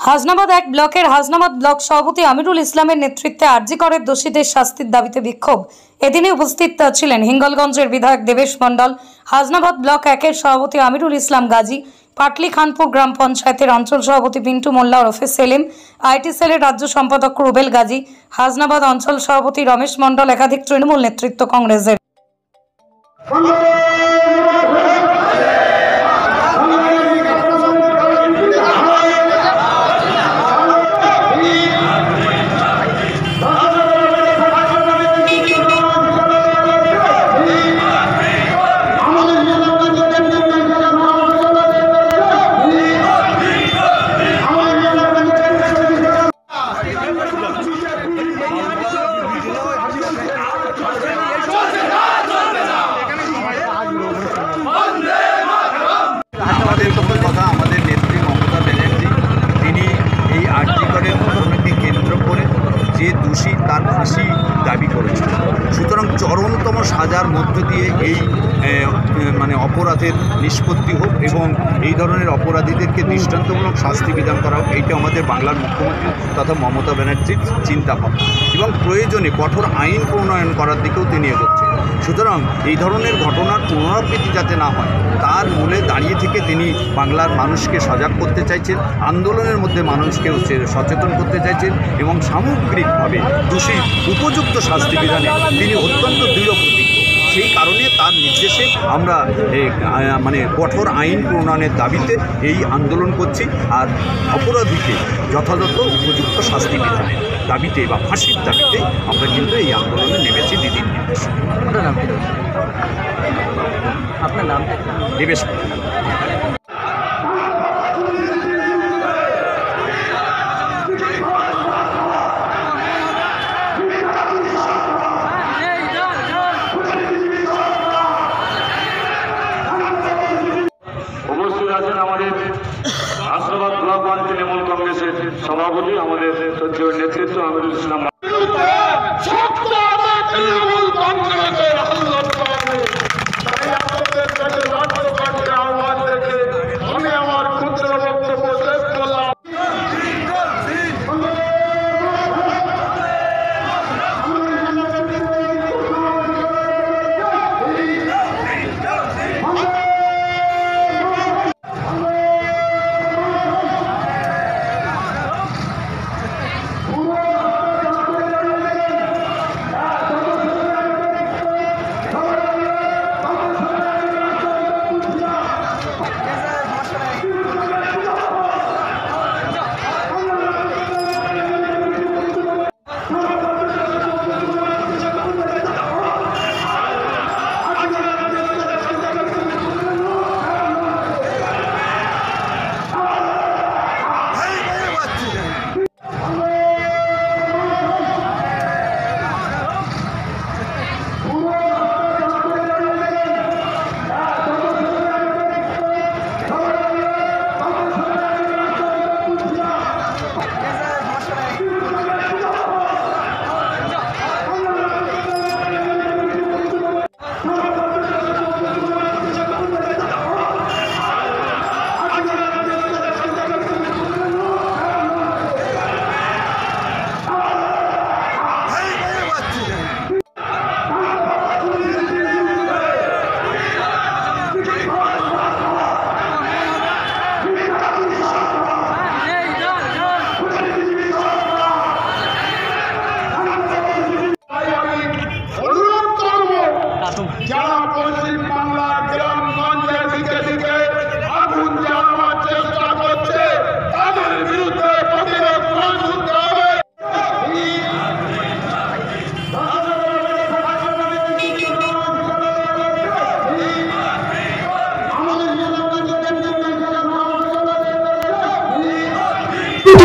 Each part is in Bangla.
হাসনাবাদ এক ব্লকের হাসনাবাদ ব্লক সভাপতি আমিরুল ইসলামের নেতৃত্বে আরজি করের দোষীদের শাস্তির দাবিতে বিক্ষোভ। এদিনে উপস্থিত ছিলেন হিঙ্গলগঞ্জের বিধায়ক দেবেশ মণ্ডল, হাসনাবাদ ব্লক একের সভাপতি আমিরুল ইসলাম গাজী, পাটলি খানপুর গ্রাম পঞ্চায়েতের অঞ্চল সভাপতি পিন্টু মোল্লা ওরফে সেলিম, আইটি সেলের রাজ্য সম্পাদক রুবেল গাজী, হাসনাবাদ অঞ্চল সভাপতি রমেশ মণ্ডল, একাধিক তৃণমূল নেতৃত্ব কংগ্রেসের। আমাদের নেত্রী মমতা ব্যানার্জি তিনি এই আরজি করের ঘটনাকে কেন্দ্র করে যে দোষী তার ফাঁসি দাবি করেছেন। সুতরাং চরমতম সাজার মধ্য দিয়ে এই অপরাধের নিষ্পত্তি হোক এবং এই ধরনের অপরাধীদেরকে দৃষ্টান্তমূলক শাস্তি বিধান করা হোক, এইটা আমাদের বাংলার মুখ্যমন্ত্রী তথা মমতা ব্যানার্জির চিন্তাভাবনা এবং প্রয়োজনে কঠোর আইন প্রণয়ন করার দিকেও তিনি এগোচ্ছেন। সুতরাং এই ধরনের ঘটনার পুনরাবৃত্তি যাতে না হয় তার মূলে দাঁড়িয়ে থেকে তিনি বাংলার মানুষকে সজাগ করতে চাইছেন, আন্দোলনের মধ্যে মানুষকেও সচেতন করতে চাইছেন এবং সামগ্রিকভাবে দোষী উপযুক্ত শাস্তি বিধানে তিনি অত্যন্ত দৃঢ় প্রতিজ্ঞ। সেই কারণে তার নির্দেশে আমরা কঠোর আইন প্রণয়নের দাবিতে এই আন্দোলন করছি আর অপরাধীকে যথাযথ উপযুক্ত শাস্তি বিধানের দাবিতে বা ফাঁসির দাবিতে আমরা কিন্তু এই আন্দোলনে নেমেছি দিদির নির্দেশে। আপনার নামটা দেবেশ। আছেন আমাদের হাসনাবাদ ব্লক ওয়ান তৃণমূল কংগ্রেসের সভাপতি আমাদের সচিবের নেতৃত্ব আমিরুল ইসলাম। আমি আমার ক্ষুদ্র বক্তব্য শেষ করলাম। যারা পশ্চিম বাংলার গ্রামগঞ্জে দিকে দিকে আগুন জ্বালানোর চেষ্টা করছে তাদের বিরুদ্ধে প্রতিরোধ করতে হবে।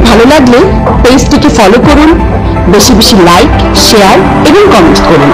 ভালো লাগলে পেজটিকে ফলো করুন, বেশি বেশি লাইক, শেয়ার এবং কমেন্ট করুন।